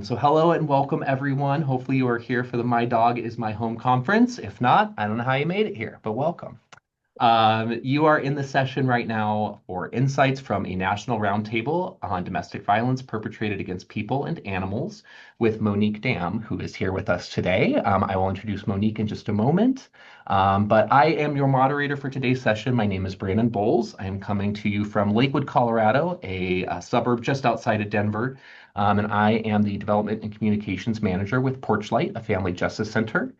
So hello and welcome everyone. Hopefully you are here for the My Dog is My Home conference. If not, I don't know how you made it here, but welcome. You are in the session right now for insights from a national roundtable on domestic violence perpetrated against people and animals with Monique Dam, who is here with us today. I will introduce Monique in just a moment. But I am your moderator for today's session. My name is Brandon Bowles. I am coming to you from Lakewood, Colorado, a suburb just outside of Denver. And I am the Development and Communications Manager with Porchlight, a family justice center.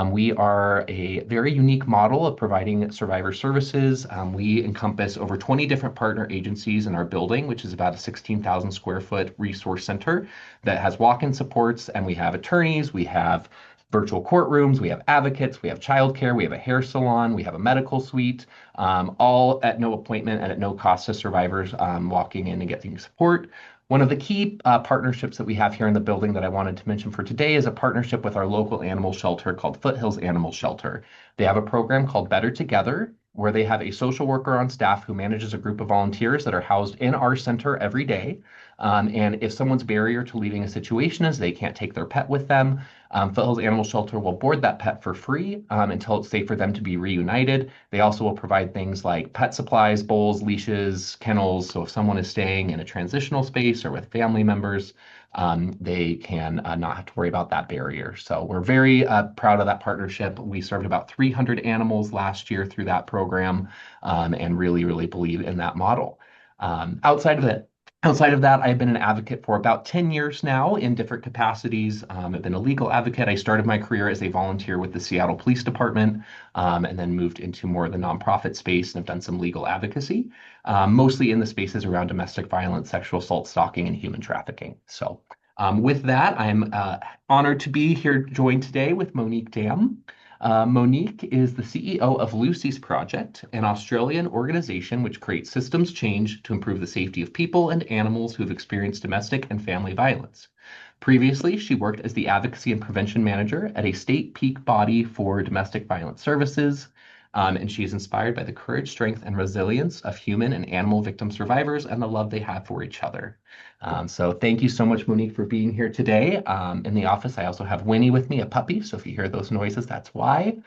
We are a very unique model of providing survivor services. We encompass over 20 different partner agencies in our building, which is about a 16,000 square foot resource center that has walk-in supports, and we have attorneys, we have virtual courtrooms, we have advocates, we have childcare, we have a hair salon, we have a medical suite, all at no appointment and at no cost to survivors walking in and getting support. One of the key partnerships that we have here in the building that I wanted to mention for today is a partnership with our local animal shelter called Foothills Animal Shelter. They have a program called Better Together, where they have a social worker on staff who manages a group of volunteers that are housed in our center every day. And if someone's barrier to leaving a situation is they can't take their pet with them, Foothills Animal Shelter will board that pet for free until it's safe for them to be reunited. They also will provide things like pet supplies, bowls, leashes, kennels. So if someone is staying in a transitional space or with family members, they can not have to worry about that barrier. So we're very proud of that partnership. We served about 300 animals last year through that program and really, really believe in that model. Um, outside of it, Outside of that, I've been an advocate for about 10 years now in different capacities. I've been a legal advocate. I started my career as a volunteer with the Seattle Police Department and then moved into more of the nonprofit space and have done some legal advocacy, mostly in the spaces around domestic violence, sexual assault, stalking, and human trafficking. So, with that, I'm honored to be here joined today with Monique Dam. Monique is the CEO of Lucy's Project, an Australian organization which creates systems change to improve the safety of people and animals who have experienced domestic and family violence. Previously, she worked as the Advocacy and Prevention Manager at a state peak body for domestic violence services, and she is inspired by the courage, strength, and resilience of human and animal victim survivors and the love they have for each other. So thank you so much, Monique, for being here today. In the office, I also have Winnie with me, a puppy. So if you hear those noises, that's why.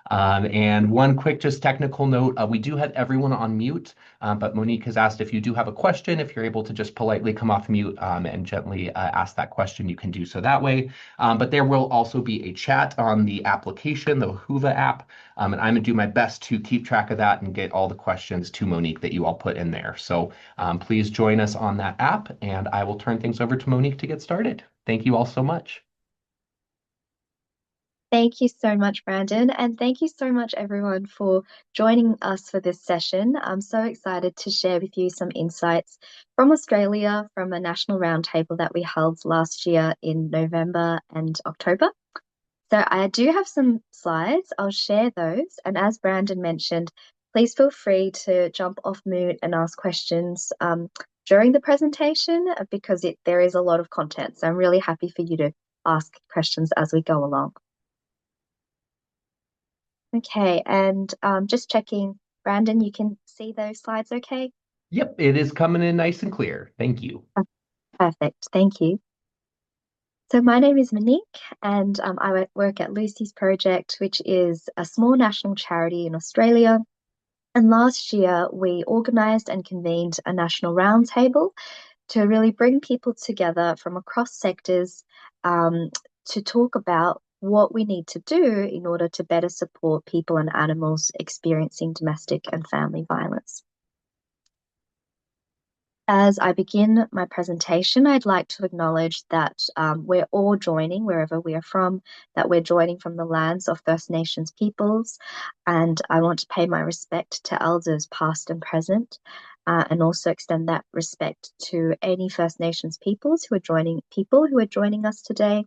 And one quick, just technical note, we do have everyone on mute, but Monique has asked if you do have a question, if you're able to just politely come off mute and gently ask that question, you can do so that way. But there will also be a chat on the application, the Whova app, and I'm going to do my best to keep track of that and get all the questions to Monique that you all put in there. So please join us on that app, and I will turn things over to Monique to get started. Thank you all so much. Thank you so much, Brandon, and thank you so much, everyone, for joining us for this session. I'm so excited to share with you some insights from Australia from a national roundtable that we held last year in November and October. So I do have some slides. I'll share those. And as Brandon mentioned, please feel free to jump off mute and ask questions during the presentation because there is a lot of content. So I'm really happy for you to ask questions as we go along. Okay, and just checking, Brandon, you can see those slides okay? Yep, it is coming in nice and clear. Thank you. Perfect, thank you. So my name is Monique, and I work at Lucy's Project, which is a small national charity in Australia. And last year, we organised and convened a national roundtable to really bring people together from across sectors to talk about what we need to do in order to better support people and animals experiencing domestic and family violence. As I begin my presentation, I'd like to acknowledge that we're all joining, wherever we are from, that we're joining from the lands of First Nations peoples. And I want to pay my respect to elders past and present, and also extend that respect to any First Nations peoples who are joining us today.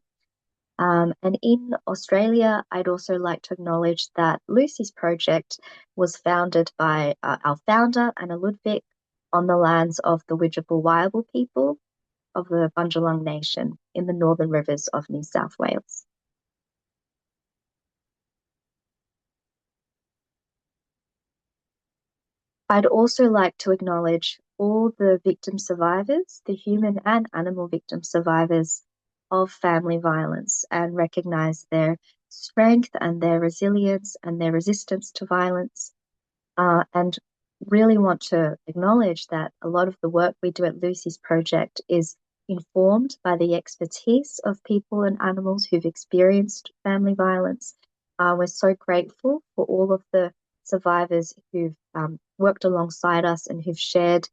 And in Australia, I'd also like to acknowledge that Lucy's Project was founded by our founder, Anna Ludwig, on the lands of the Widjabul people of the Bundjalung Nation in the Northern Rivers of New South Wales. I'd also like to acknowledge all the victim survivors, the human and animal victim survivors of family violence and recognize their strength and their resilience and their resistance to violence. And really want to acknowledge that a lot of the work we do at Lucy's Project is informed by the expertise of people and animals who've experienced family violence. We're so grateful for all of the survivors who've worked alongside us and who've shared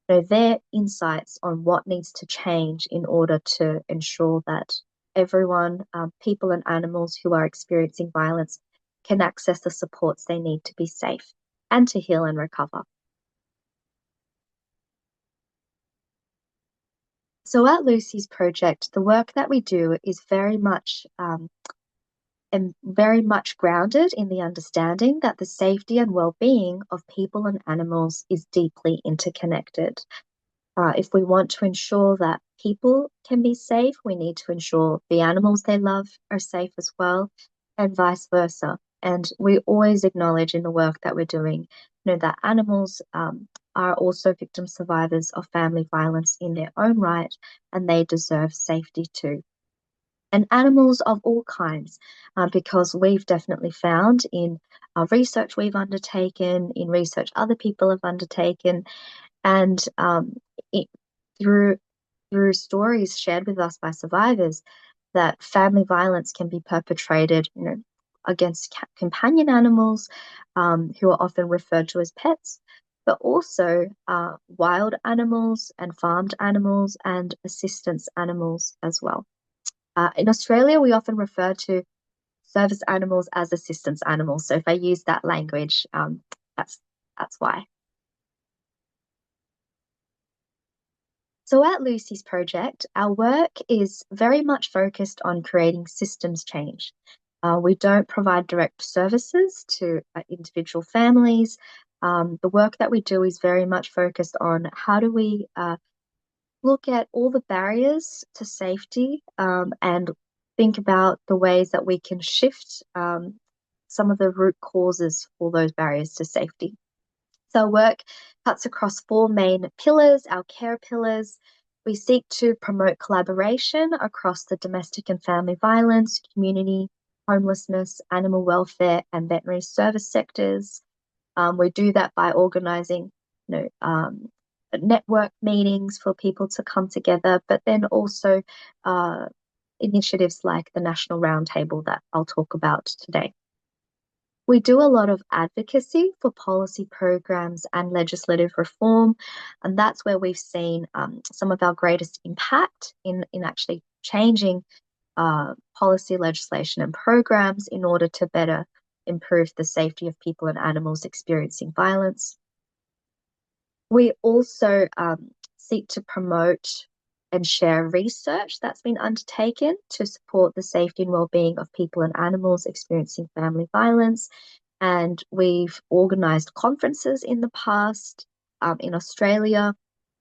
their insights on what needs to change in order to ensure that everyone, people and animals who are experiencing violence, can access the supports they need to be safe and to heal and recover. So at Lucy's Project, the work that we do is very much grounded in the understanding that the safety and well-being of people and animals is deeply interconnected. If we want to ensure that people can be safe, we need to ensure the animals they love are safe as well, and vice versa. And we always acknowledge in the work that we're doing, that animals are also victim survivors of family violence in their own right, and they deserve safety too. And animals of all kinds, because we've definitely found in research we've undertaken, in research other people have undertaken, and it, through stories shared with us by survivors, that family violence can be perpetrated, against companion animals, who are often referred to as pets, but also wild animals and farmed animals and assistance animals as well. In Australia, we often refer to service animals as assistance animals. So if I use that language, that's why. So at Lucy's Project, our work is very much focused on creating systems change. We don't provide direct services to individual families. The work that we do is very much focused on how do we look at all the barriers to safety, and think about the ways that we can shift some of the root causes for those barriers to safety. So our work cuts across four main pillars, our care pillars. We seek to promote collaboration across the domestic and family violence, community, homelessness, animal welfare, and veterinary service sectors. We do that by organising, network meetings for people to come together, but then also initiatives like the National Roundtable that I'll talk about today. We do a lot of advocacy for policy programs and legislative reform, and that's where we've seen some of our greatest impact in actually changing policy, legislation, and programs in order to better improve the safety of people and animals experiencing violence. We also seek to promote and share research that's been undertaken to support the safety and well-being of people and animals experiencing family violence. And we've organised conferences in the past in Australia.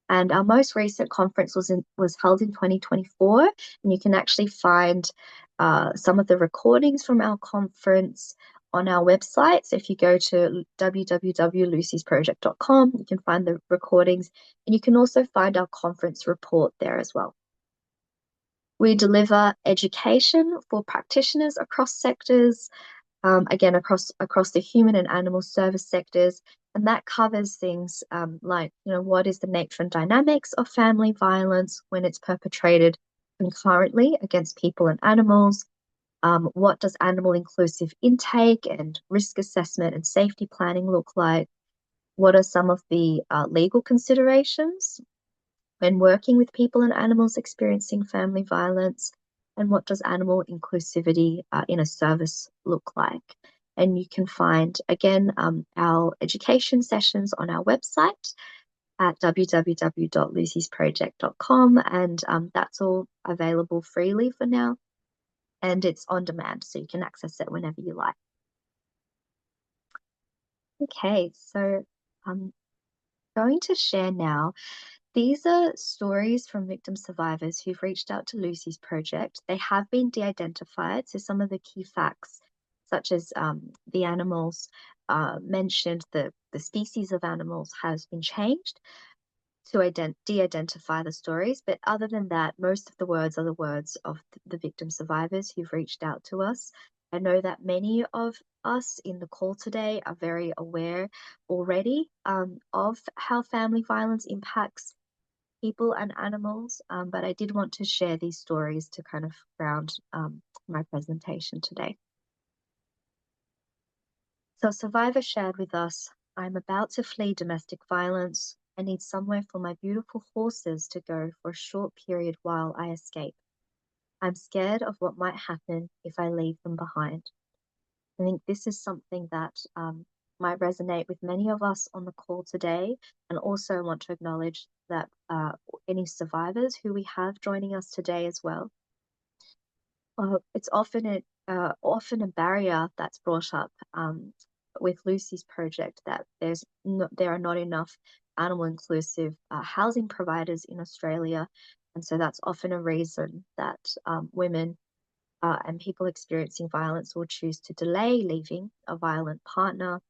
And our most recent conference was held in 2024. And you can actually find some of the recordings from our conference on our website. So if you go to www.lucysproject.com, you can find the recordings, and you can also find our conference report there as well. We deliver education for practitioners across sectors, again, across the human and animal service sectors, and that covers things like, what is the nature and dynamics of family violence when it's perpetrated concurrently against people and animals? What does animal inclusive intake and risk assessment and safety planning look like? What are some of the legal considerations when working with people and animals experiencing family violence? And what does animal inclusivity in a service look like? And you can find, again, our education sessions on our website at www.lucysproject.com, and that's all available freely for now. And it's on demand, so you can access it whenever you like. Okay, so I'm going to share now. These are stories from victim survivors who've reached out to Lucy's Project. They have been de-identified, so some of the key facts, such as the animals mentioned, the species of animals has been changed. to de-identify the stories. But other than that, most of the words are the words of the victim survivors who've reached out to us. I know that many of us in the call today are very aware already of how family violence impacts people and animals, but I did want to share these stories to kind of ground my presentation today. So a survivor shared with us, I'm about to flee domestic violence. I need somewhere for my beautiful horses to go for a short period while I escape. I'm scared of what might happen if I leave them behind. I think this is something that might resonate with many of us on the call today, and also want to acknowledge that any survivors who we have joining us today as well. It's often a barrier that's brought up with Lucy's project, that there are not enough animal inclusive housing providers in Australia, and so that's often a reason that women and people experiencing violence will choose to delay leaving a violent partner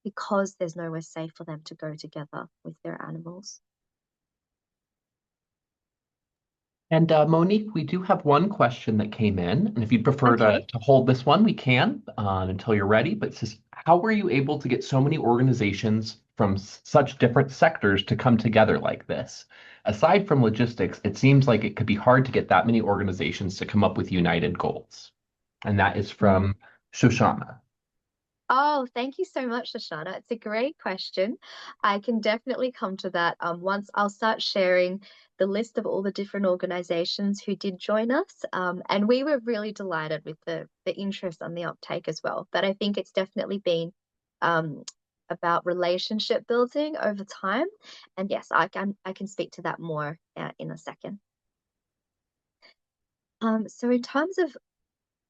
because there's nowhere safe for them to go together with their animals. And Monique, we do have one question that came in, and if you'd prefer Okay. to hold this one, we can until you're ready. But it says, how were you able to get so many organizations from such different sectors to come together like this? Aside from logistics, it seems like it could be hard to get that many organizations to come up with united goals. And that is from Shoshana. Oh, thank you so much, Shoshana. It's a great question. I can definitely come to that. Once I'll start sharing the list of all the different organizations who did join us. And we were really delighted with the interest and the uptake as well. But I think it's definitely been um, about relationship building over time. And yes, I can speak to that more in a second. So in terms of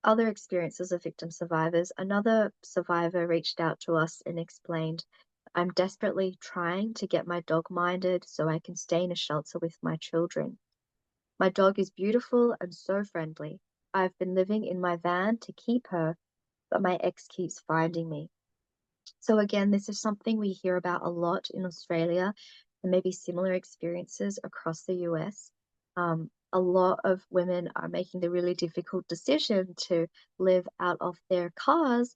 other experiences of victim survivors, another survivor reached out to us and explained, I'm desperately trying to get my dog minded so I can stay in a shelter with my children. My dog is beautiful and so friendly. I've been living in my van to keep her, but my ex keeps finding me. So again, this is something we hear about a lot in Australia, and maybe similar experiences across the US. A lot of women are making the really difficult decision to live out of their cars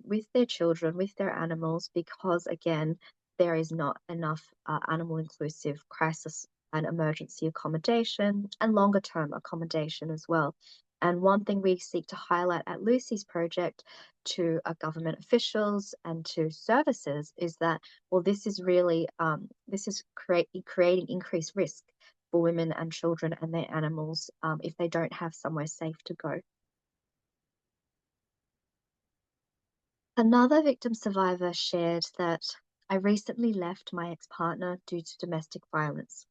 with their children, with their animals, because again, there is not enough animal inclusive crisis and emergency accommodation and longer term accommodation as well. And one thing we seek to highlight at Lucy's project to government officials and to services is that, well, this is really creating increased risk for women and children and their animals if they don't have somewhere safe to go. Another victim survivor shared that I recently left my ex-partner due to domestic violence.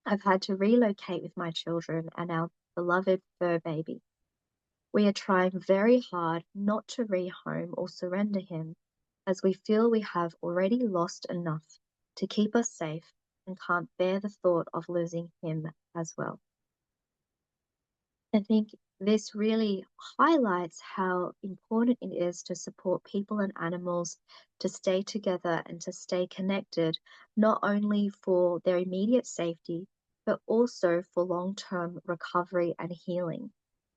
I've had to relocate with my children and our beloved fur baby. We are trying very hard not to rehome or surrender him, as we feel we have already lost enough to keep us safe and can't bear the thought of losing him as well. I think this really highlights how important it is to support people and animals to stay together and to stay connected, not only for their immediate safety, but also for long-term recovery and healing.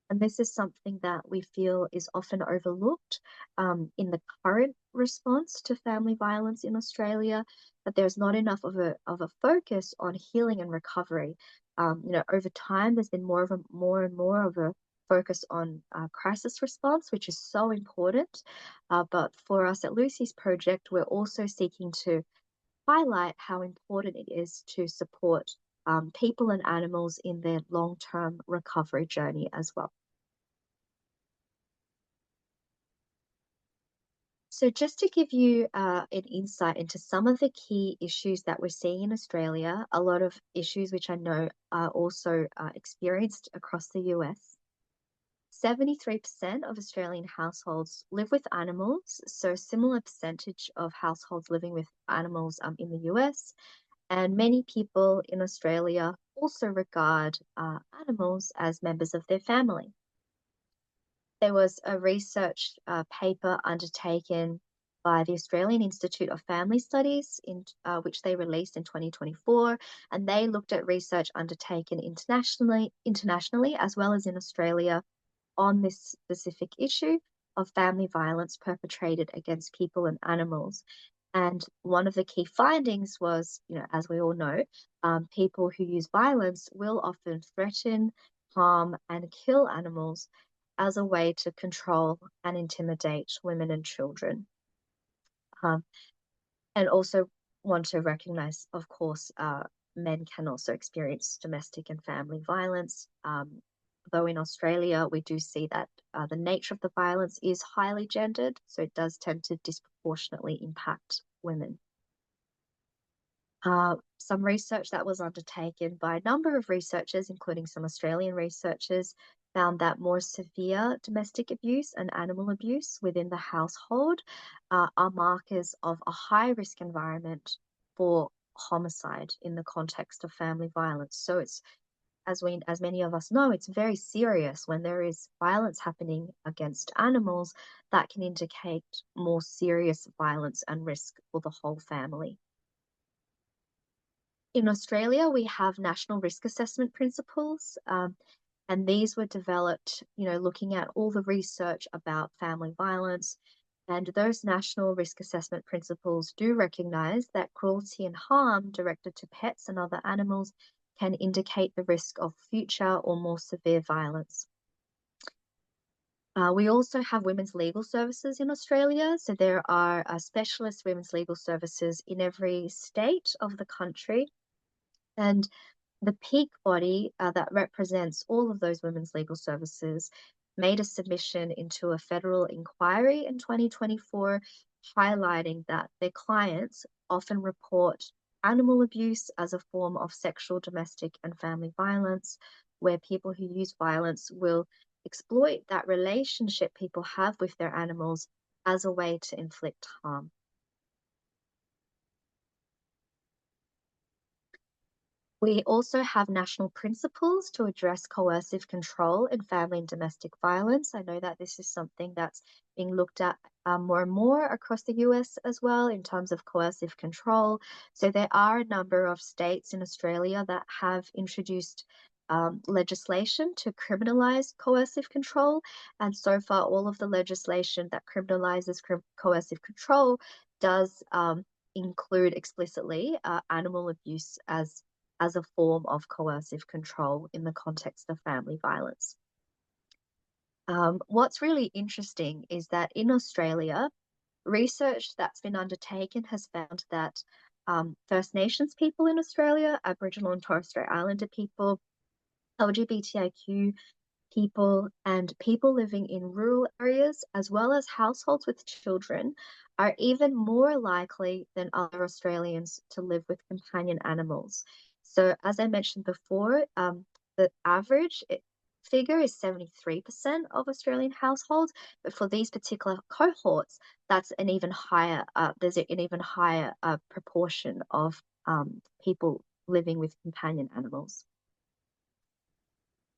And this is something that we feel is often overlooked in the current response to family violence in Australia, that there's not enough of a focus on healing and recovery. Over time, there's been more and more of a focus on crisis response, which is so important. But for us at Lucy's project, we're also seeking to highlight how important it is to support people and animals in their long-term recovery journey as well. So just to give you an insight into some of the key issues that we're seeing in Australia, a lot of issues which I know are also experienced across the US. 73% of Australian households live with animals, so similar percentage of households living with animals in the US. And many people in Australia also regard animals as members of their family. There was a research paper undertaken by the Australian Institute of Family Studies, which they released in 2024, and they looked at research undertaken internationally as well as in Australia on this specific issue of family violence perpetrated against people and animals. And one of the key findings was, as we all know, people who use violence will often threaten, harm, and kill animals as a way to control and intimidate women and children. Um, and also want to recognize, of course, men can also experience domestic and family violence. Though in Australia, we do see that the nature of the violence is highly gendered, so it does tend to disproportionately impact women. Some research that was undertaken by a number of researchers, including some Australian researchers, found that more severe domestic abuse and animal abuse within the household are markers of a high-risk environment for homicide in the context of family violence. So it's, as many of us know, it's very serious when there is violence happening against animals that can indicate more serious violence and risk for the whole family. In Australia, we have national risk assessment principles, and these were developed, looking at all the research about family violence. And those national risk assessment principles do recognize that cruelty and harm directed to pets and other animals can indicate the risk of future or more severe violence. We also have women's legal services in Australia. So there are specialist women's legal services in every state of the country. And the peak body that represents all of those women's legal services made a submission into a federal inquiry in 2024, highlighting that their clients often report animal abuse as a form of sexual, domestic, and family violence, where people who use violence will exploit that relationship people have with their animals as a way to inflict harm. We also have national principles to address coercive control in family and domestic violence. I know that this is something that's being looked at more and more across the US as well in terms of coercive control. So there are a number of states in Australia that have introduced legislation to criminalize coercive control. And so far, all of the legislation that criminalizes coercive control does include explicitly animal abuse as a form of coercive control in the context of family violence. What's really interesting is that in Australia, research that's been undertaken has found that First Nations people in Australia, Aboriginal and Torres Strait Islander people, LGBTIQ people, and people living in rural areas, as well as households with children, are even more likely than other Australians to live with companion animals. So, as I mentioned before, the average figure is 73% of Australian households, but for these particular cohorts, that's an even higher. There's an even higher proportion of people living with companion animals.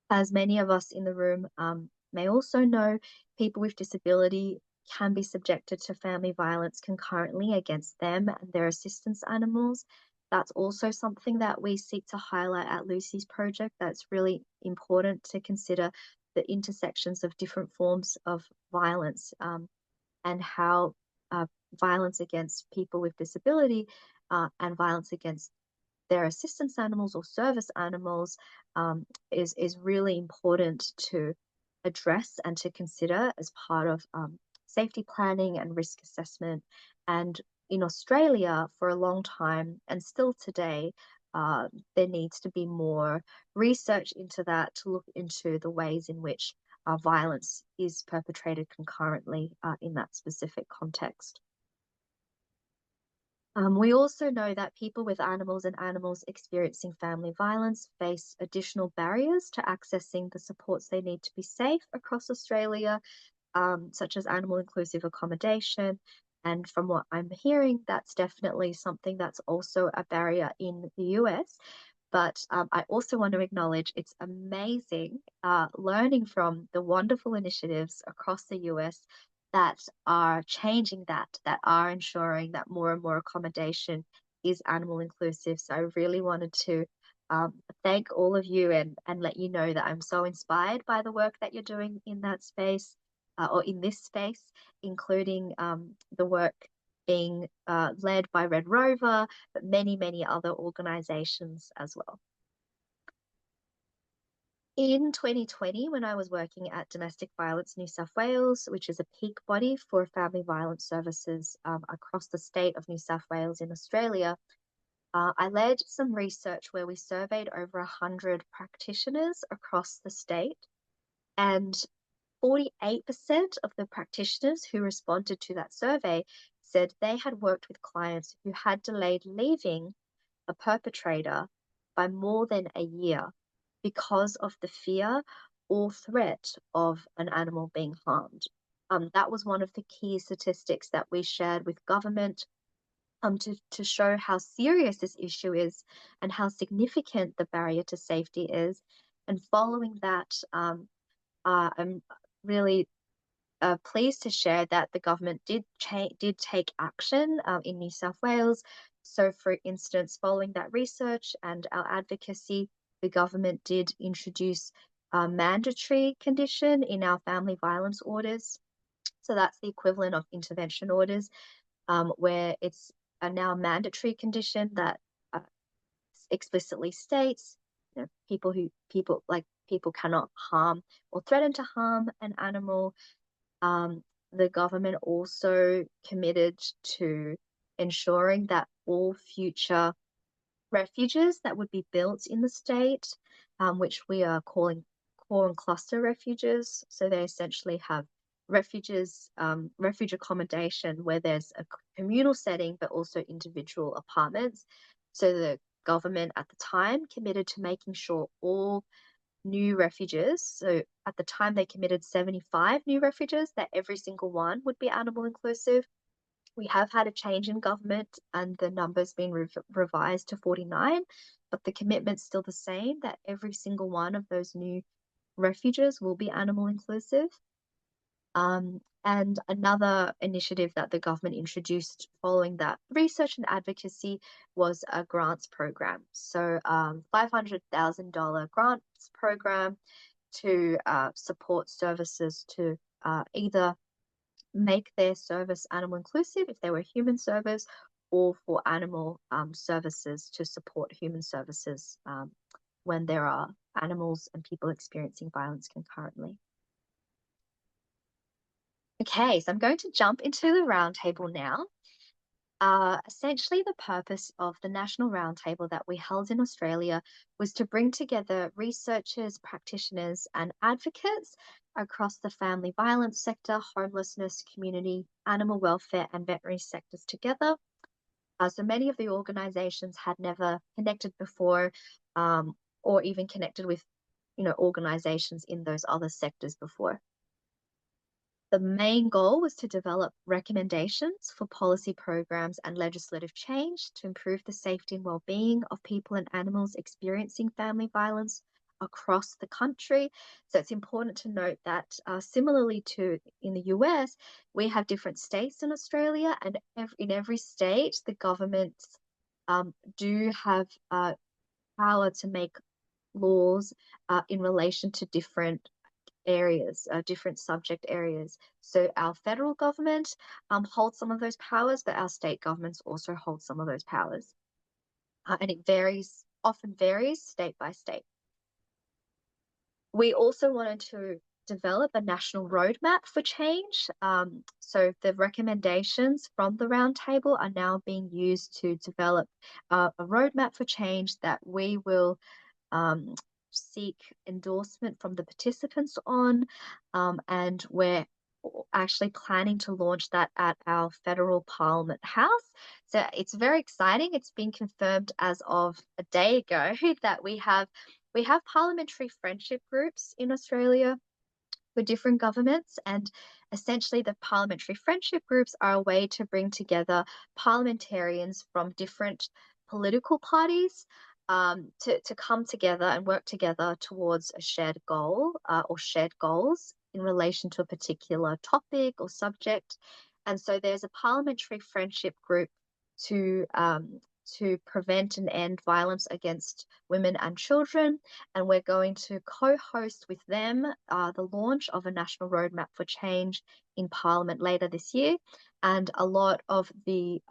As many of us in the room may also know, people with disability can be subjected to family violence concurrently against them and their assistance animals. That's also something that we seek to highlight at Lucy's project. That's really important to consider the intersections of different forms of violence and how violence against people with disability and violence against their assistance animals or service animals is really important to address and to consider as part of safety planning and risk assessment. And in Australia, for a long time, and still today, there needs to be more research into that to look into the ways in which violence is perpetrated concurrently in that specific context. We also know that people with animals and animals experiencing family violence face additional barriers to accessing the supports they need to be safe across Australia, such as animal inclusive accommodation. And from what I'm hearing, that's definitely something that's also a barrier in the US. But I also want to acknowledge it's amazing learning from the wonderful initiatives across the US that are changing that are ensuring that more and more accommodation is animal inclusive. So I really wanted to thank all of you and let you know that I'm so inspired by the work that you're doing in that space or in this space, including the work being led by Red Rover, but many, many other organizations as well. In 2020, when I was working at Domestic Violence New South Wales, which is a peak body for family violence services across the state of New South Wales in Australia, I led some research where we surveyed over 100 practitioners across the state, and 48% of the practitioners who responded to that survey said they had worked with clients who had delayed leaving a perpetrator by more than a year because of the fear or threat of an animal being harmed. That was one of the key statistics that we shared with government to show how serious this issue is and how significant the barrier to safety is. And following that, I'm really pleased to share that the government did take action in New South Wales. So, for instance, following that research and our advocacy, the government did introduce a mandatory condition in our family violence orders. So that's the equivalent of intervention orders, where it's now a mandatory condition that explicitly states, you know, people cannot harm or threaten to harm an animal. The government also committed to ensuring that all future refuges that would be built in the state, which we are calling core and cluster refuges. So they essentially have refuges, refuge accommodation where there's a communal setting, but also individual apartments. So the government at the time committed to making sure all new refuges. So at the time they committed 75 new refuges, that every single one would be animal inclusive. We have had a change in government and the number's been revised to 49, but the commitment's still the same, that every single one of those new refuges will be animal inclusive. And another initiative that the government introduced following that research and advocacy was a grants program. So $500,000 grants program to support services to either make their service animal inclusive if they were human service, or for animal services to support human services when there are animals and people experiencing violence concurrently. Okay, so I'm going to jump into the roundtable now. Essentially, the purpose of the National Roundtable that we held in Australia was to bring together researchers, practitioners, and advocates across the family violence sector, homelessness, community, animal welfare, and veterinary sectors together. So many of the organizations had never connected before, or even connected with, organizations in those other sectors before. The main goal was to develop recommendations for policy programs and legislative change to improve the safety and well-being of people and animals experiencing family violence across the country. So it's important to note that similarly to in the US, we have different states in Australia, and in every state, the governments do have power to make laws in relation to different areas, different subject areas. So our federal government holds some of those powers, but our state governments also hold some of those powers. And it often varies state by state. We also wanted to develop a national roadmap for change. So the recommendations from the roundtable are now being used to develop a roadmap for change that we will seek endorsement from the participants on, and we're actually planning to launch that at our federal Parliament House. So it's very exciting. It's been confirmed as of a day ago that we have parliamentary friendship groups in Australia for different governments, and essentially the parliamentary friendship groups are a way to bring together parliamentarians from different political parties to come together and work together towards a shared goal or shared goals in relation to a particular topic or subject. And so there's a parliamentary friendship group to prevent and end violence against women and children. And we're going to co-host with them the launch of a national roadmap for change in Parliament later this year. And a lot of the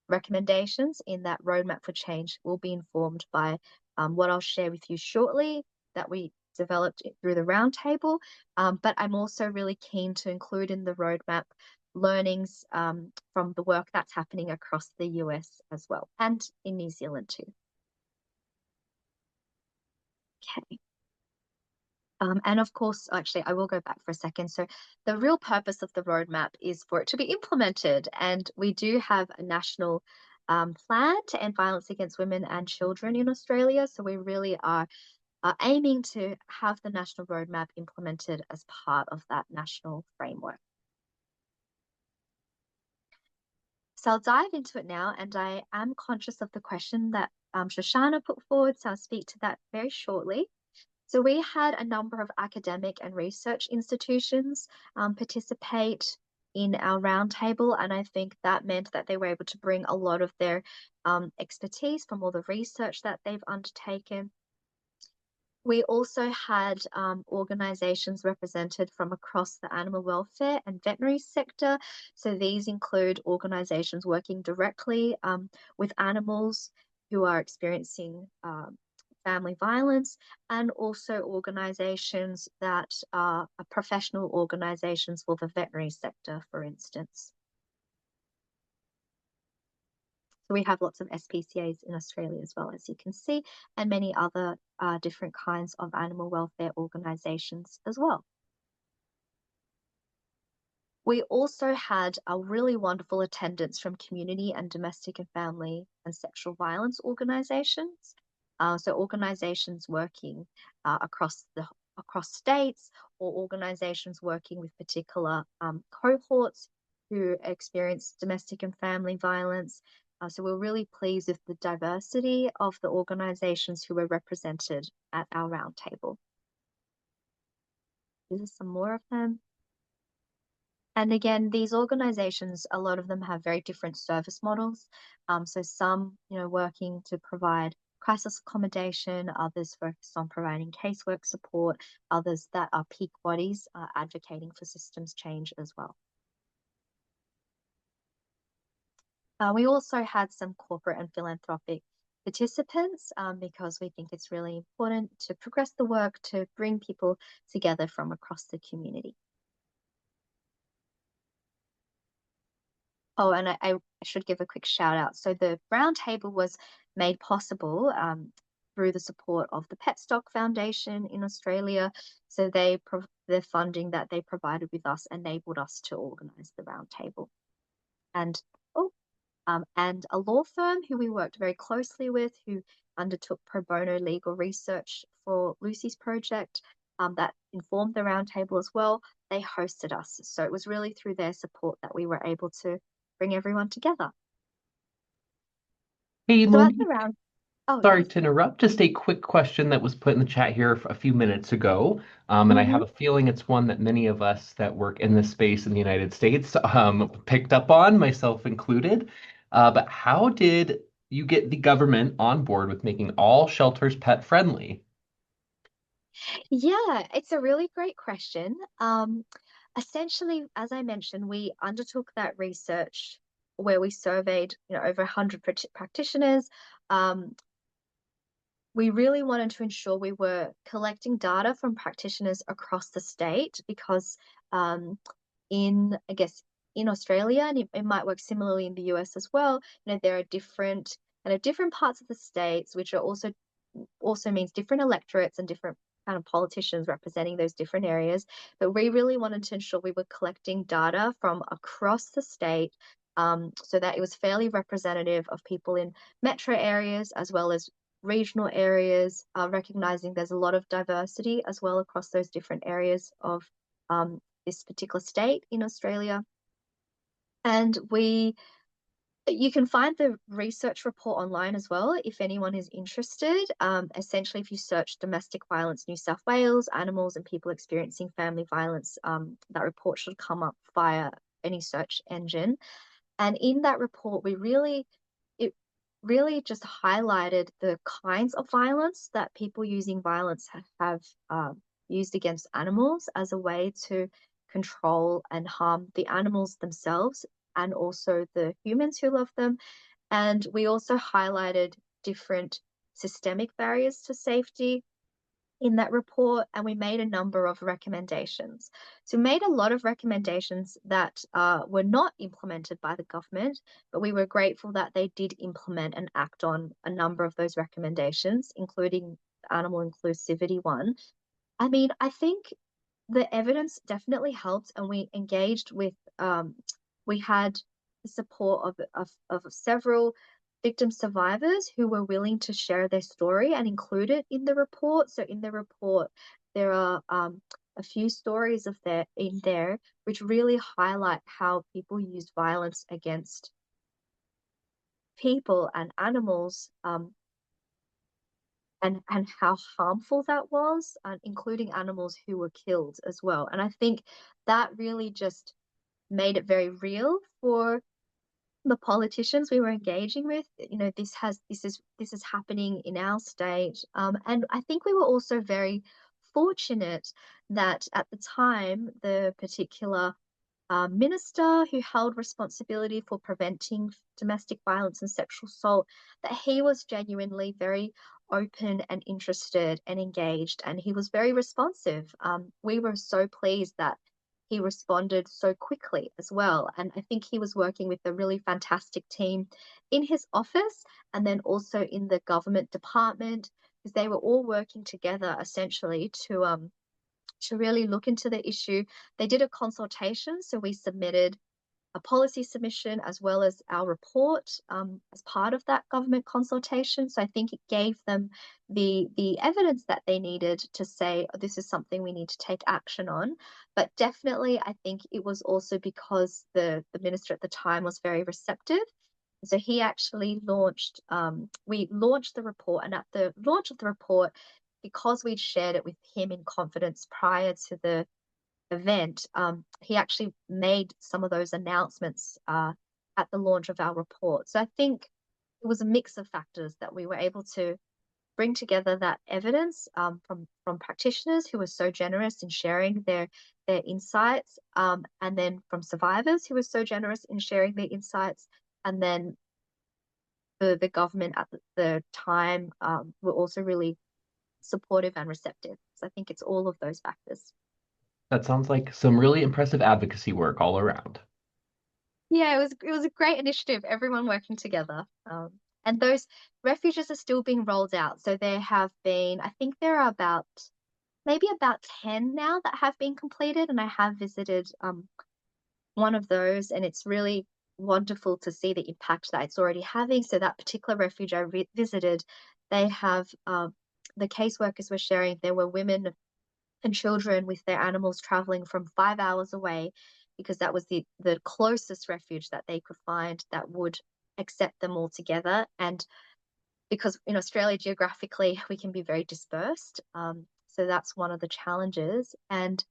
recommendations in that roadmap for change will be informed by what I'll share with you shortly that we developed through the roundtable. But I'm also really keen to include in the roadmap learnings from the work that's happening across the US as well, and in New Zealand too. Okay. And of course, actually, I will go back for a second. So the real purpose of the roadmap is for it to be implemented. And we do have a national plan to end violence against women and children in Australia. So we really are aiming to have the national roadmap implemented as part of that national framework. So I'll dive into it now, and I am conscious of the question that Shoshana put forward, so I'll speak to that very shortly. So we had a number of academic and research institutions participate in our roundtable, and I think that meant that they were able to bring a lot of their expertise from all the research that they've undertaken. We also had organisations represented from across the animal welfare and veterinary sector. So these include organisations working directly with animals who are experiencing family violence, and also organisations that are professional organisations for the veterinary sector, for instance. So we have lots of SPCAs in Australia as well, as you can see, and many other different kinds of animal welfare organisations as well. We also had a really wonderful attendance from community and domestic and family and sexual violence organisations. So organisations working across states, or organisations working with particular cohorts who experience domestic and family violence. So we're really pleased with the diversity of the organisations who were represented at our roundtable. These are some more of them. And again, these organizations, a lot of them have very different service models. So some, working to provide crisis accommodation, others focus on providing casework support, others that are peak bodies advocating for systems change as well. We also had some corporate and philanthropic participants because we think it's really important to progress the work to bring people together from across the community. Oh, and I should give a quick shout out. So the roundtable was made possible through the support of the Petstock Foundation in Australia. So the funding that they provided with us enabled us to organise the roundtable. And a law firm who we worked very closely with, who undertook pro bono legal research for Lucy's project, that informed the roundtable as well. They hosted us. So it was really through their support that we were able to bring everyone together. Hey, so Monique, at the round, sorry yes. to interrupt. Just a quick question that was put in the chat here a few minutes ago. And I have a feeling it's one that many of us that work in this space in the United States picked up on, myself included. But how did you get the government on board with making all shelters pet friendly? Yeah, it's a really great question. Essentially, as I mentioned, we undertook that research where we surveyed, over 100 practitioners. We really wanted to ensure we were collecting data from practitioners across the state because in Australia, and it might work similarly in the US as well, there are different parts of the states which are also means different electorates and different kind of politicians representing those different areas. But we really wanted to ensure we were collecting data from across the state so that it was fairly representative of people in metro areas as well as regional areas, recognizing there's a lot of diversity as well across those different areas of this particular state in Australia. And we You can find the research report online as well if anyone is interested. Essentially, if you search domestic violence New South Wales, animals and people experiencing family violence, that report should come up via any search engine. And in that report, it really just highlighted the kinds of violence that people using violence have used against animals as a way to control and harm the animals themselves and also the humans who love them. And we also highlighted different systemic barriers to safety in that report, and we made a number of recommendations. So we made a lot of recommendations that were not implemented by the government, but we were grateful that they did implement and act on a number of those recommendations, including the animal inclusivity one. I mean, I think the evidence definitely helped, and we engaged with, we had the support of several victim survivors who were willing to share their story and include it in the report. So in the report, there are a few stories of there in there which really highlight how people used violence against people and animals, and how harmful that was, including animals who were killed as well. And I think that really just made it very real for the politicians we were engaging with. You know, this is happening in our state, and I think we were also very fortunate that at the time the particular minister who held responsibility for preventing domestic violence and sexual assault, that he was genuinely very open and interested and engaged, and he was very responsive. We were so pleased that he responded so quickly as well. And I think he was working with a really fantastic team in his office and then also in the government department, because they were all working together essentially to really look into the issue. They did a consultation, so we submitted a policy submission as well as our report as part of that government consultation. So I think it gave them the evidence that they needed to say, oh, this is something we need to take action on. But definitely, I think it was also because the minister at the time was very receptive. So he actually we launched the report, and at the launch of the report, because we'd shared it with him in confidence prior to the event, he actually made some of those announcements at the launch of our report. So I think it was a mix of factors that we were able to bring together that evidence from practitioners who were so generous in sharing their insights, and then from survivors who were so generous in sharing their insights, and then the government at the time were also really supportive and receptive. So I think it's all of those factors. That sounds like some really impressive advocacy work all around. Yeah, it was a great initiative, everyone working together. And those refuges are still being rolled out. So there have been, I think there are maybe about 10 now that have been completed, and I have visited one of those, and it's really wonderful to see the impact that it's already having. So that particular refuge I visited, they have the caseworkers were sharing there were women and children with their animals traveling from 5 hours away, because that was the closest refuge that they could find that would accept them all together. And because in Australia, geographically, we can be very dispersed. So that's one of the challenges. And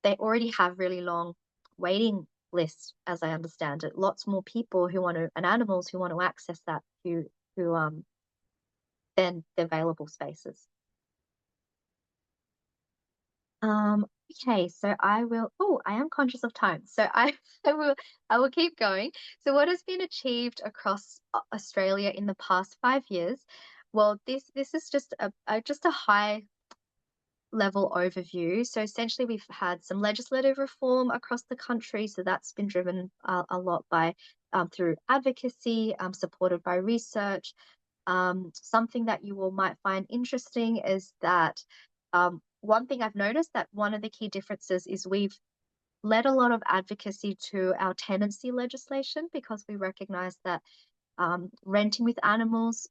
they already have really long waiting lists, as I understand it. Lots more people who want to, and animals who want to access that who than the available spaces. Okay, so I am conscious of time. So I will keep going. So what has been achieved across Australia in the past 5 years? Well, this is just a high level overview. So essentially, we've had some legislative reform across the country. So that's been driven a lot by through advocacy, supported by research. Something that you all might find interesting is that one thing I've noticed, that one of the key differences is we've led a lot of advocacy to our tenancy legislation, because we recognize that renting with animals,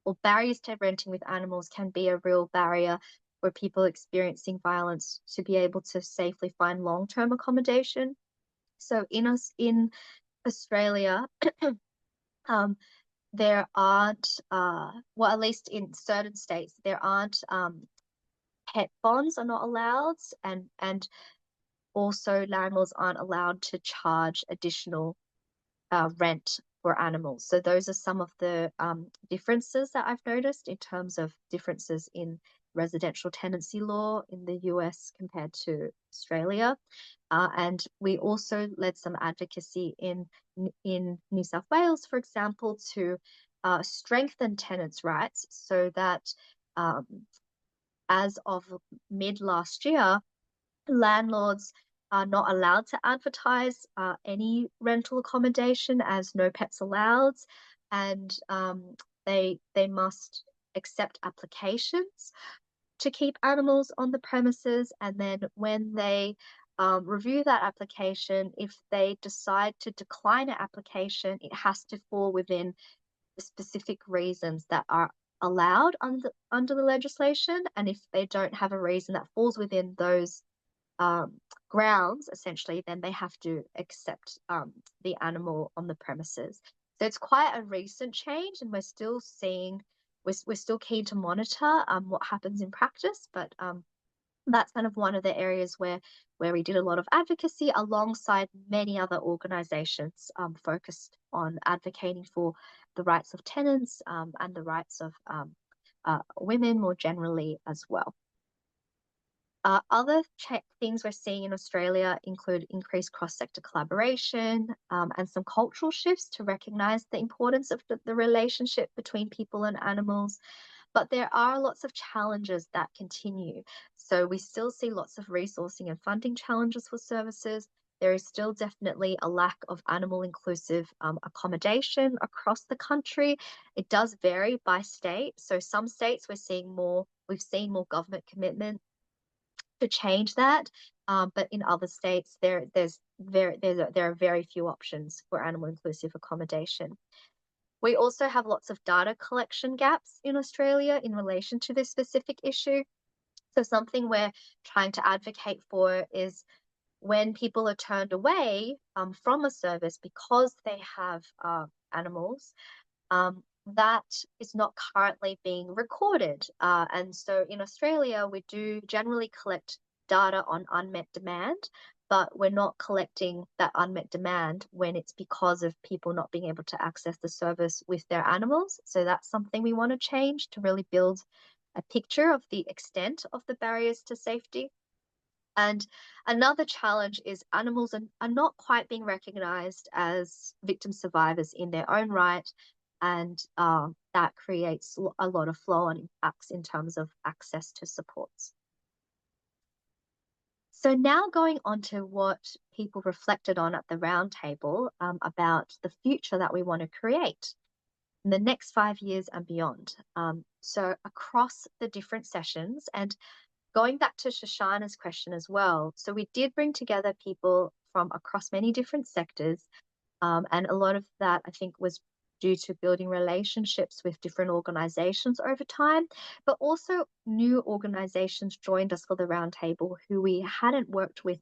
or barriers to renting with animals, can be a real barrier for people experiencing violence to be able to safely find long-term accommodation. So in Australia, There aren't, well, at least in certain states, there aren't pet bonds are not allowed, and also landlords aren't allowed to charge additional rent for animals. So those are some of the differences that I've noticed in terms of differences in residential tenancy law in the US compared to Australia. And we also led some advocacy in New South Wales, for example, to strengthen tenants' rights so that as of mid last year, landlords are not allowed to advertise any rental accommodation as no pets allowed, and they must accept applications to keep animals on the premises. And then when they review that application, if they decide to decline an application, it has to fall within the specific reasons that are allowed under the legislation. And if they don't have a reason that falls within those grounds, essentially, then they have to accept the animal on the premises. So it's quite a recent change, and we're still seeing, we're still keen to monitor what happens in practice, but that's kind of one of the areas where we did a lot of advocacy alongside many other organizations focused on advocating for the rights of tenants and the rights of women more generally as well. Other things we're seeing in Australia include increased cross-sector collaboration and some cultural shifts to recognise the importance of the relationship between people and animals. But there are lots of challenges that continue. So we still see lots of resourcing and funding challenges for services. There is still definitely a lack of animal inclusive accommodation across the country. It does vary by state. So some states we've seen more government commitment to change that. But in other states, there are very few options for animal inclusive accommodation. We also have lots of data collection gaps in Australia in relation to this specific issue. So something we're trying to advocate for is when people are turned away from a service because they have animals, that is not currently being recorded. And so in Australia, we do generally collect data on unmet demand, but we're not collecting that unmet demand when it's because of people not being able to access the service with their animals. So that's something we want to change to really build a picture of the extent of the barriers to safety. And another challenge is animals are not quite being recognized as victim survivors in their own right. And that creates a lot of flow-on impacts in terms of access to supports. So now going on to what people reflected on at the roundtable about the future that we want to create in the next 5 years and beyond. So across the different sessions, and going back to Shoshana's question as well, so we did bring together people from across many different sectors, and a lot of that I think was due to building relationships with different organizations over time, but also new organizations joined us for the roundtable who we hadn't worked with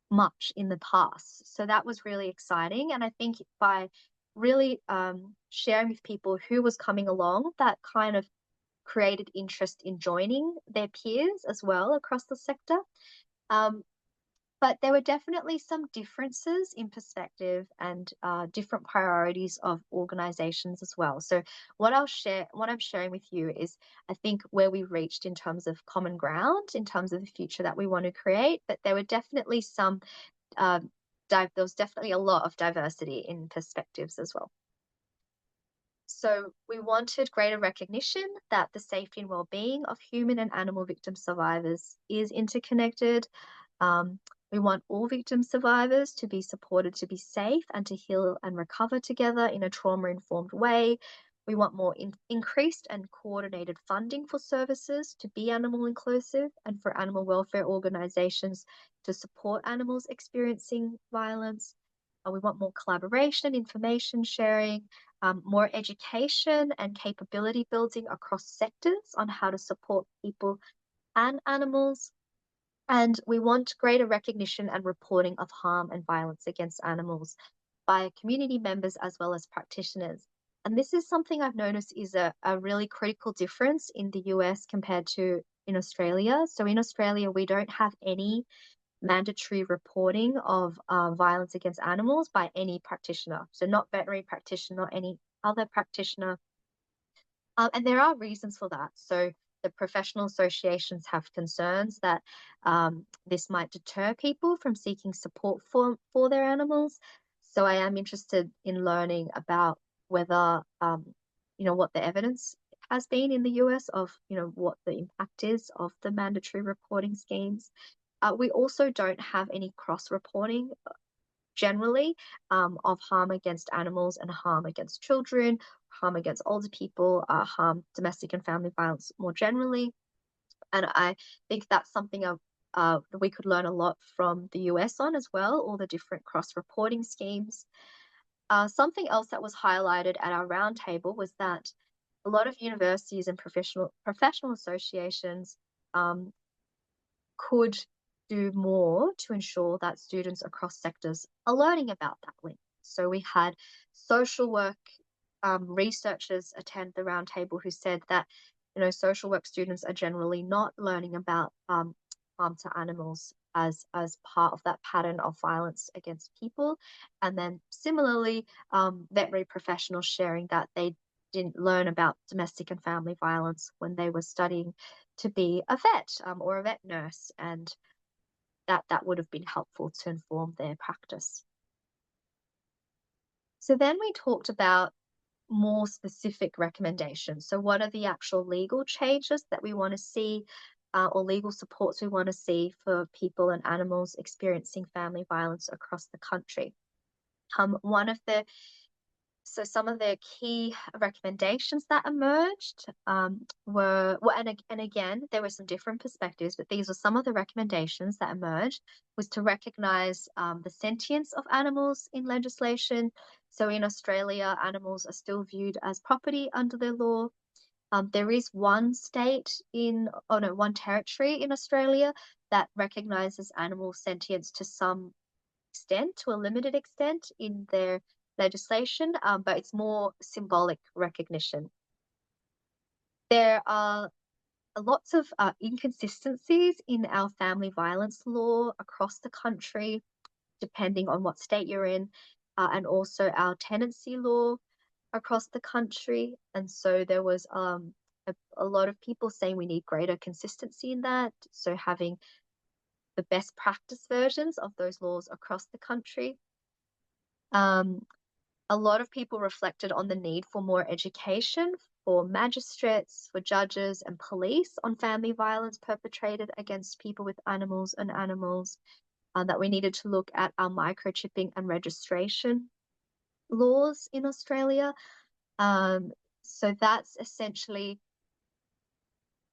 much in the past. So that was really exciting. And I think by really sharing with people who was coming along, that kind of created interest in joining their peers as well across the sector. But there were definitely some differences in perspective and different priorities of organizations as well. So what I'm sharing with you is, I think, where we reached in terms of common ground, in terms of the future that we want to create. But there were definitely there was definitely a lot of diversity in perspectives as well. So we wanted greater recognition that the safety and well-being of human and animal victim survivors is interconnected. We want all victim survivors to be supported to be safe and to heal and recover together in a trauma-informed way. We want more increased and coordinated funding for services to be animal inclusive and for animal welfare organizations to support animals experiencing violence. We want more collaboration and information sharing, more education and capability building across sectors on how to support people and animals. And we want greater recognition and reporting of harm and violence against animals. by community members as well as practitioners. And this is something I've noticed is a really critical difference in the US compared to in Australia. So in Australia, we don't have any mandatory reporting of violence against animals by any practitioner. So not veterinary practitioner, or any other practitioner. And there are reasons for that. So the professional associations have concerns that this might deter people from seeking support for their animals. So I am interested in learning about whether, what the evidence has been in the US of, what the impact is of the mandatory reporting schemes. We also don't have any cross-reporting generally of harm against animals and harm against children, harm against older people, domestic and family violence more generally. And I think that's something we could learn a lot from the US on as well, all the different cross-reporting schemes. Something else that was highlighted at our roundtable was that a lot of universities and professional associations could do more to ensure that students across sectors are learning about that link. So we had social work researchers attend the roundtable who said that, social work students are generally not learning about harm to animals as part of that pattern of violence against people. And then similarly, veterinary professionals sharing that they didn't learn about domestic and family violence when they were studying to be a vet or a vet nurse, and that would have been helpful to inform their practice. So then we talked about more specific recommendations. So what are the actual legal changes that we want to see or legal supports we want to see for people and animals experiencing family violence across the country? Some of the key recommendations that emerged and again, there were some different perspectives, but these were some of the recommendations that emerged, was to recognize the sentience of animals in legislation. So in Australia, animals are still viewed as property under the law. There is one territory in Australia that recognizes animal sentience to some extent, to a limited extent in their legislation, but it's more symbolic recognition. There are lots of inconsistencies in our family violence law across the country, depending on what state you're in, and also our tenancy law across the country. And so there was a lot of people saying we need greater consistency in that. So having the best practice versions of those laws across the country. A lot of people reflected on the need for more education for magistrates, for judges and police on family violence perpetrated against people with animals and animals, that we needed to look at our microchipping and registration laws in Australia. So that's essentially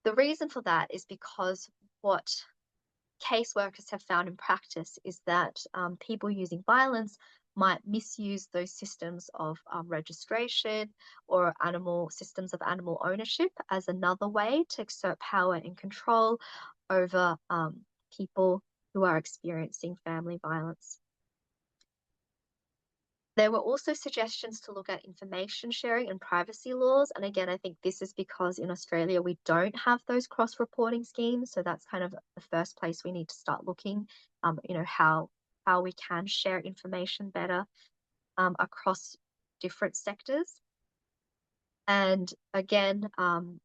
the reason for that is because what caseworkers have found in practice is that people using violence might misuse those systems of registration or systems of animal ownership as another way to exert power and control over people who are experiencing family violence. There were also suggestions to look at information sharing and privacy laws. And again, I think this is because in Australia, we don't have those cross-reporting schemes. So that's kind of the first place we need to start looking, how we can share information better across different sectors. And again,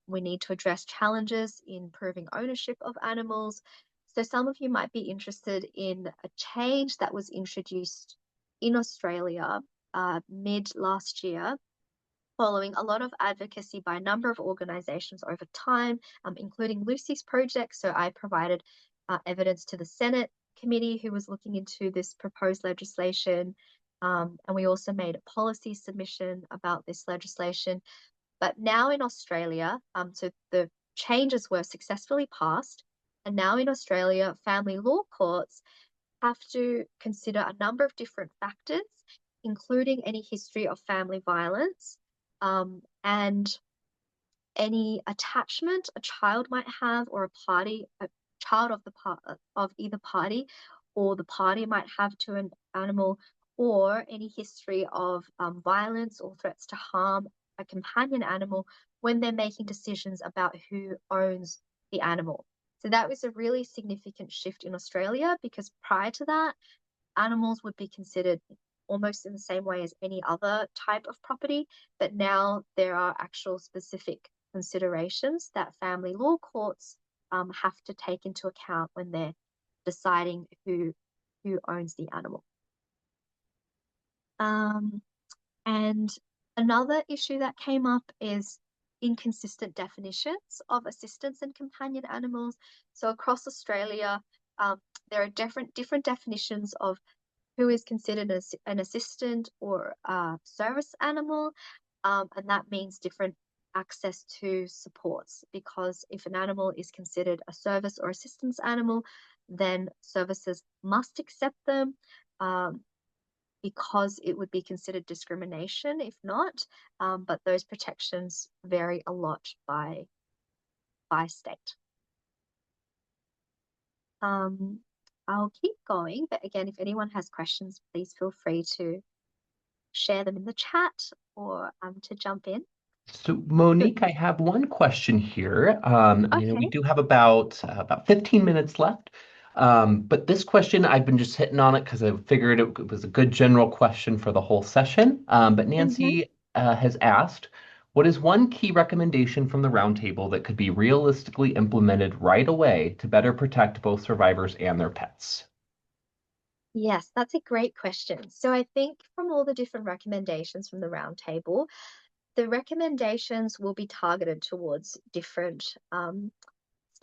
we need to address challenges in proving ownership of animals. So some of you might be interested in a change that was introduced in Australia mid last year, following a lot of advocacy by a number of organizations over time, including Lucy's project. So I provided evidence to the Senate committee who was looking into this proposed legislation. And we also made a policy submission about this legislation. But now in Australia, so the changes were successfully passed. And now in Australia, family law courts have to consider a number of different factors, including any history of family violence and any attachment a child might have, or a child of either party, or the party might have to an animal, or any history of violence or threats to harm a companion animal when they're making decisions about who owns the animal. So that was a really significant shift in Australia, because prior to that, animals would be considered almost in the same way as any other type of property, but now there are actual specific considerations that family law courts have to take into account when they're deciding who owns the animal. And another issue that came up is inconsistent definitions of assistants and companion animals. So across Australia, there are different definitions of who is considered as an assistant or a service animal, and that means different access to supports. Because if an animal is considered a service or assistance animal, then services must accept them. Because it would be considered discrimination if not, but those protections vary a lot by state. I'll keep going, but again, if anyone has questions, please feel free to share them in the chat or to jump in. So Monique, I have one question here. We Okay. do have about 15 minutes left. But this question, I've been just hitting on it because I figured it was a good general question for the whole session. But Mm-hmm. Nancy has asked, what is one key recommendation from the roundtable that could be realistically implemented right away to better protect both survivors and their pets? Yes, that's a great question. So I think from all the different recommendations from the roundtable, the recommendations will be targeted towards different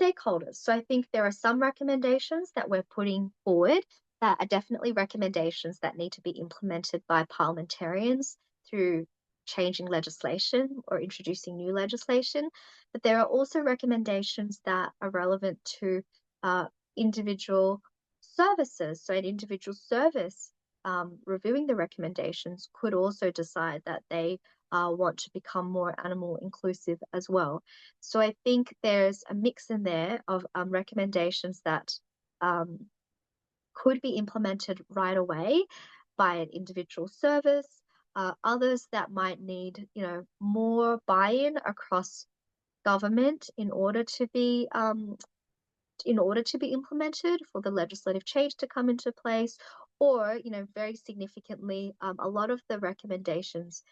stakeholders. So I think there are some recommendations that we're putting forward that are definitely recommendations that need to be implemented by parliamentarians through changing legislation or introducing new legislation. But there are also recommendations that are relevant to individual services. So an individual service reviewing the recommendations could also decide that they want to become more animal inclusive as well. So I think there's a mix in there of recommendations that could be implemented right away by an individual service, others that might need, more buy-in across government in order to be implemented for the legislative change to come into place, or very significantly, a lot of the recommendations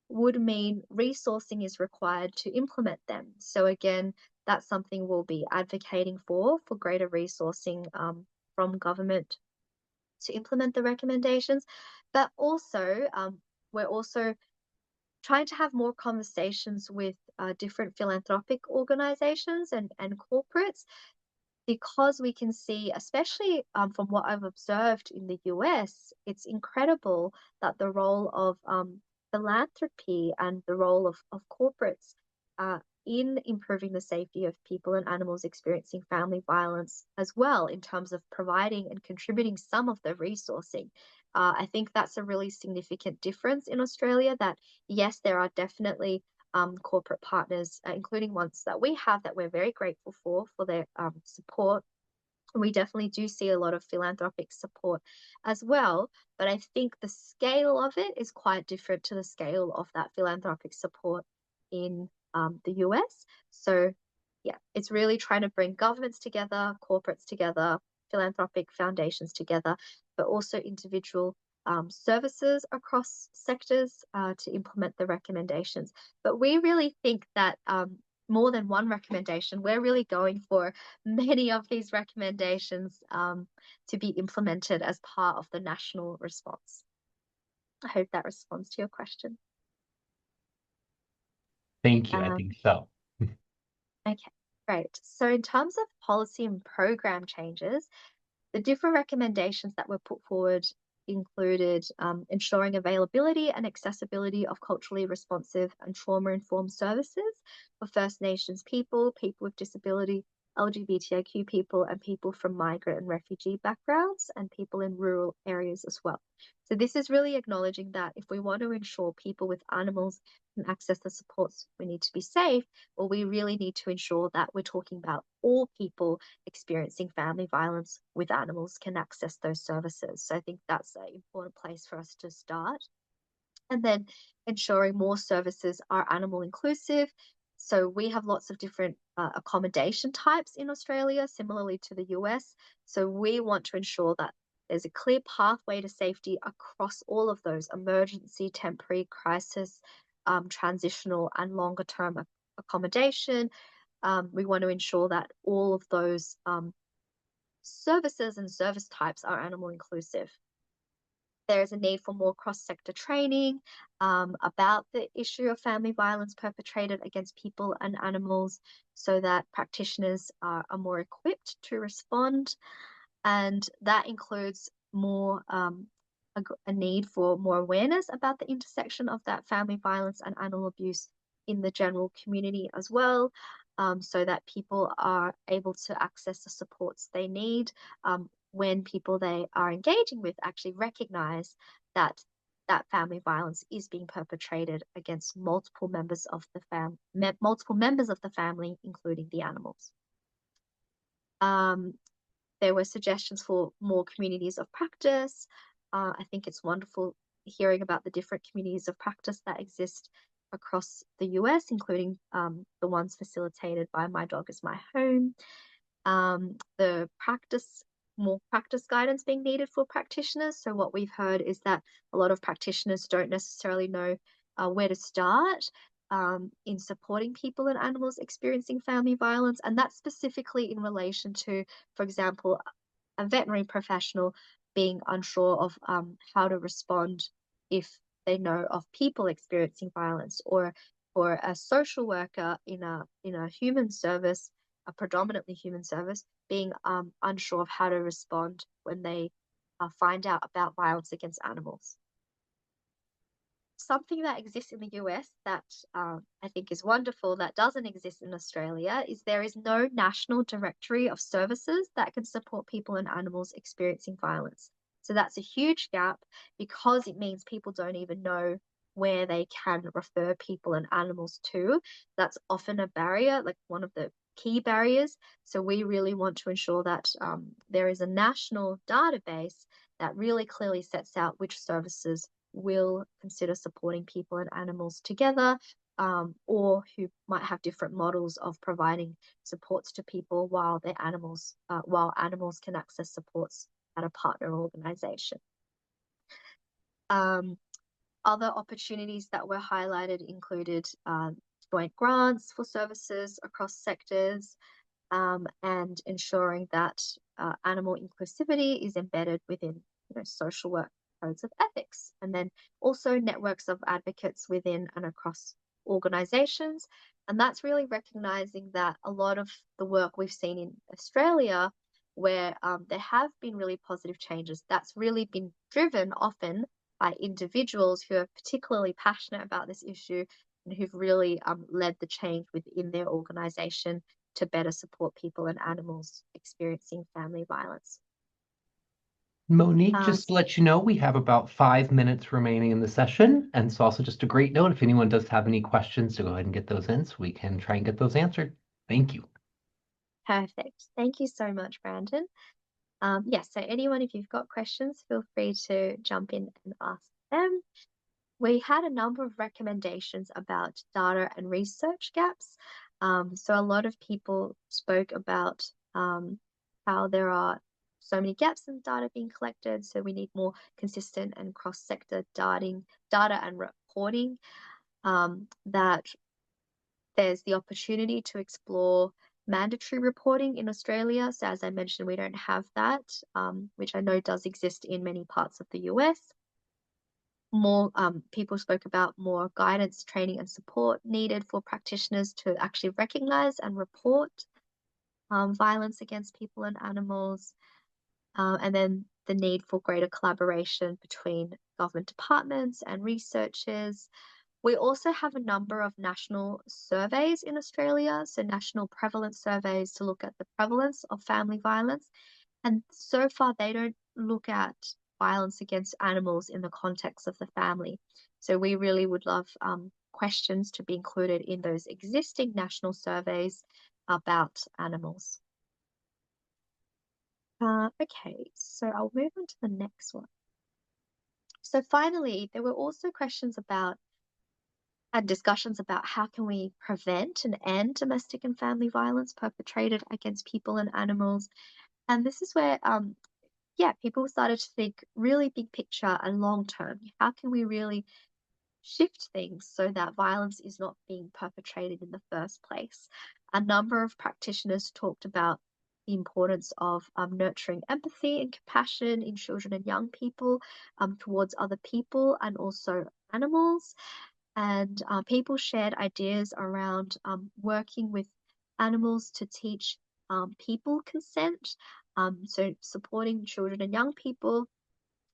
would mean resourcing is required to implement them. So again, that's something we'll be advocating for greater resourcing from government to implement the recommendations. But also, we're also trying to have more conversations with different philanthropic organizations and corporates, because we can see, especially from what I've observed in the US, it's incredible that the role of philanthropy and the role of corporates in improving the safety of people and animals experiencing family violence as well, in terms of providing and contributing some of the resourcing. I think that's a really significant difference in Australia, that yes, there are definitely corporate partners, including ones that we have that we're very grateful for their support. We definitely do see a lot of philanthropic support as well, but I think the scale of it is quite different to the scale of that philanthropic support in the US. So, yeah, it's really trying to bring governments together, corporates together, philanthropic foundations together, but also individual services across sectors to implement the recommendations. But we really think that more than one recommendation, we're really going for many of these recommendations to be implemented as part of the national response. I hope that responds to your question. Thank you. I think Um, so. okay, great. So in terms of policy and program changes, the different recommendations that were put forward included ensuring availability and accessibility of culturally responsive and trauma-informed services for First Nations people, people with disability, LGBTIQ people, and people from migrant and refugee backgrounds, and people in rural areas as well. So this is really acknowledging that if we want to ensure people with animals can access the supports we need to be safe, well, we really need to ensure that we're talking about all people experiencing family violence with animals can access those services. So I think that's an important place for us to start. And then ensuring more services are animal inclusive. So we have lots of different accommodation types in Australia, similarly to the US. So we want to ensure that there's a clear pathway to safety across all of those: emergency, temporary, crisis, transitional, and longer term accommodation. We want to ensure that all of those services and service types are animal inclusive. There is a need for more cross-sector training about the issue of family violence perpetrated against people and animals, so that practitioners are more equipped to respond. And that includes more a need for more awareness about the intersection of that family violence and animal abuse in the general community as well, so that people are able to access the supports they need when people they are engaging with actually recognize that that family violence is being perpetrated against multiple members of the family, including the animals. There were suggestions for more communities of practice. I think it's wonderful hearing about the different communities of practice that exist across the US, including the ones facilitated by My Dog is My Home. The more practice guidance being needed for practitioners. So what we've heard is that a lot of practitioners don't necessarily know where to start in supporting people and animals experiencing family violence, and that's specifically in relation to, for example, a veterinary professional being unsure of how to respond if they know of people experiencing violence, or a social worker in a human service, a predominantly human service, being unsure of how to respond when they find out about violence against animals. Something that exists in the US that I think is wonderful that doesn't exist in Australia is there is no national directory of services that can support people and animals experiencing violence. So that's a huge gap, because it means people don't even know where they can refer people and animals to. That's often a barrier, like one of the key barriers. So we really want to ensure that there is a national database that really clearly sets out which services will consider supporting people and animals together, or who might have different models of providing supports to people while animals can access supports at a partner organization. Other opportunities that were highlighted included joint grants for services across sectors, and ensuring that animal inclusivity is embedded within social work codes of ethics, and then also networks of advocates within and across organizations. And that's really recognizing that a lot of the work we've seen in Australia, where there have been really positive changes, that's really been driven often by individuals who are particularly passionate about this issue and who've really led the change within their organization to better support people and animals experiencing family violence. Monique, just to let you know, we have about 5 minutes remaining in the session. And it's also just a great note, if anyone does have any questions, to go ahead and get those in so we can try and get those answered. Thank you. Perfect. Thank you so much, Brandon. Yes, so anyone, if you've got questions, feel free to jump in and ask them. We had a number of recommendations about data and research gaps. So a lot of people spoke about how there are so many gaps in data being collected, so we need more consistent and cross-sector data and reporting, that there's the opportunity to explore mandatory reporting in Australia. So as I mentioned, we don't have that, which I know does exist in many parts of the US. More people spoke about more guidance, training, and support needed for practitioners to actually recognize and report violence against people and animals. And then the need for greater collaboration between government departments and researchers. We also have a number of national surveys in Australia, so national prevalence surveys to look at the prevalence of family violence. And so far, they don't look at violence against animals in the context of the family. So we really would love questions to be included in those existing national surveys about animals. Okay, so I'll move on to the next one. So finally, there were also questions about and discussions about how can we prevent and end domestic and family violence perpetrated against people and animals. And this is where yeah, people started to think really big picture and long term. How can we really shift things so that violence is not being perpetrated in the first place? A number of practitioners talked about the importance of nurturing empathy and compassion in children and young people towards other people and also animals. And people shared ideas around working with animals to teach people consent. So supporting children and young people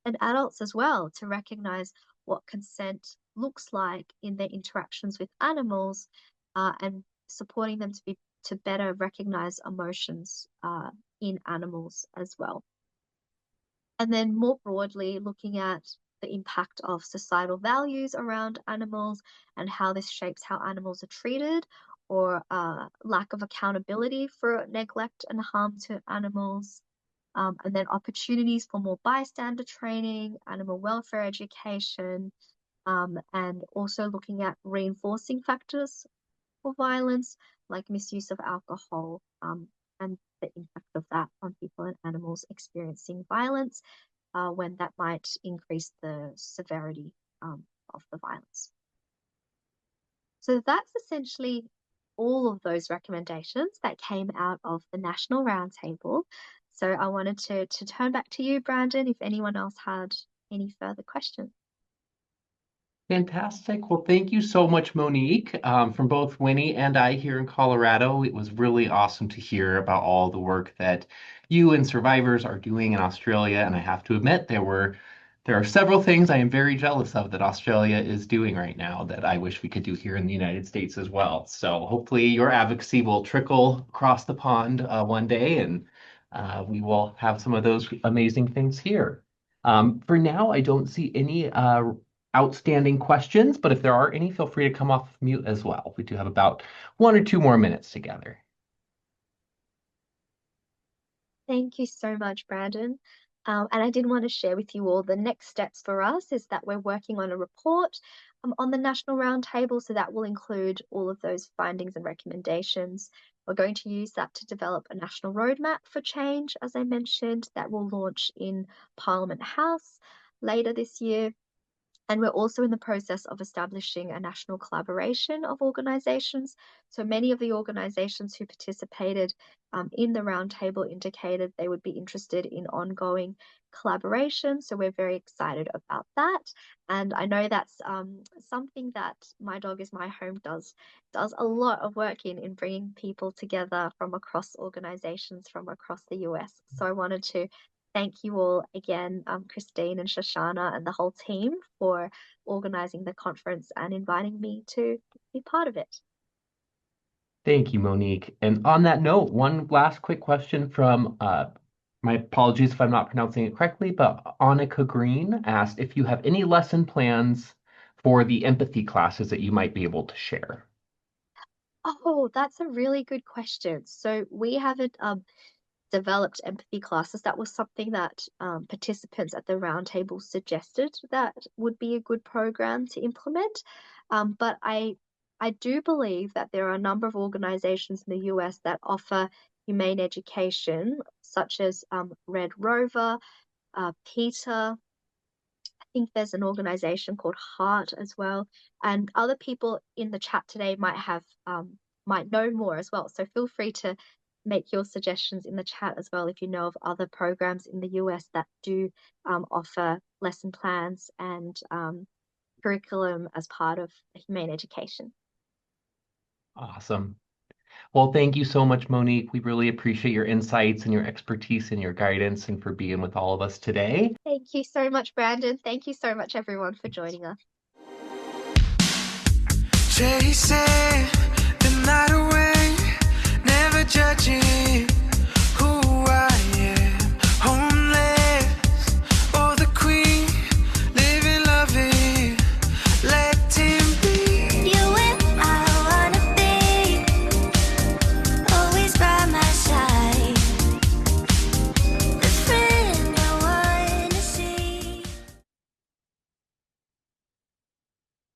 and adults as well to recognize what consent looks like in their interactions with animals and supporting them to better recognize emotions in animals as well. And then more broadly, looking at the impact of societal values around animals and how this shapes how animals are treated, or lack of accountability for neglect and harm to animals. And then opportunities for more bystander training, animal welfare education, and also looking at reinforcing factors for violence, like misuse of alcohol, and the impact of that on people and animals experiencing violence, when that might increase the severity of the violence. So that's essentially all of those recommendations that came out of the National Roundtable. So I wanted to turn back to you, Brandon, if anyone else had any further questions. Fantastic. Well, thank you so much, Monique, from both Winnie and I here in Colorado. It was really awesome to hear about all the work that you and survivors are doing in Australia. And I have to admit, there are several things I am very jealous of that Australia is doing right now that I wish we could do here in the United States as well. So hopefully your advocacy will trickle across the pond one day, and we will have some of those amazing things here. For now, I don't see any outstanding questions, but if there are any, feel free to come off mute as well. We do have about 1 or 2 more minutes together. Thank you so much, Brandon. And I did want to share with you all the next steps for us is that we're working on a report on the National Roundtable. So that will include all of those findings and recommendations. We're going to use that to develop a national roadmap for change, as I mentioned, that will launch in Parliament House later this year. And we're also in the process of establishing a national collaboration of organizations. So many of the organizations who participated in the roundtable indicated they would be interested in ongoing collaboration. So we're very excited about that. And I know that's something that My Dog is My Home does a lot of work in bringing people together from across organizations from across the US. So I wanted to thank you all again, Christine and Shoshana and the whole team for organizing the conference and inviting me to be part of it. Thank you, Monique. And on that note, one last quick question from, my apologies if I'm not pronouncing it correctly, but Annika Green asked if you have any lesson plans for the empathy classes that you might be able to share. Oh, that's a really good question. So we haven't developed empathy classes. That was something that participants at the roundtable suggested that would be a good program to implement. But I do believe that there are a number of organizations in the US that offer humane education, such as Red Rover, Peter. I think there's an organization called Heart as well, and other people in the chat today might know more as well. So feel free to make your suggestions in the chat as well if you know of other programs in the US that do offer lesson plans and curriculum as part of humane education. Awesome. Well, thank you so much, Monique. We really appreciate your insights and your expertise and your guidance and for being with all of us today. Thank you so much, Brandon. Thank you so much, everyone, for joining us. Chasing the night away, never judging.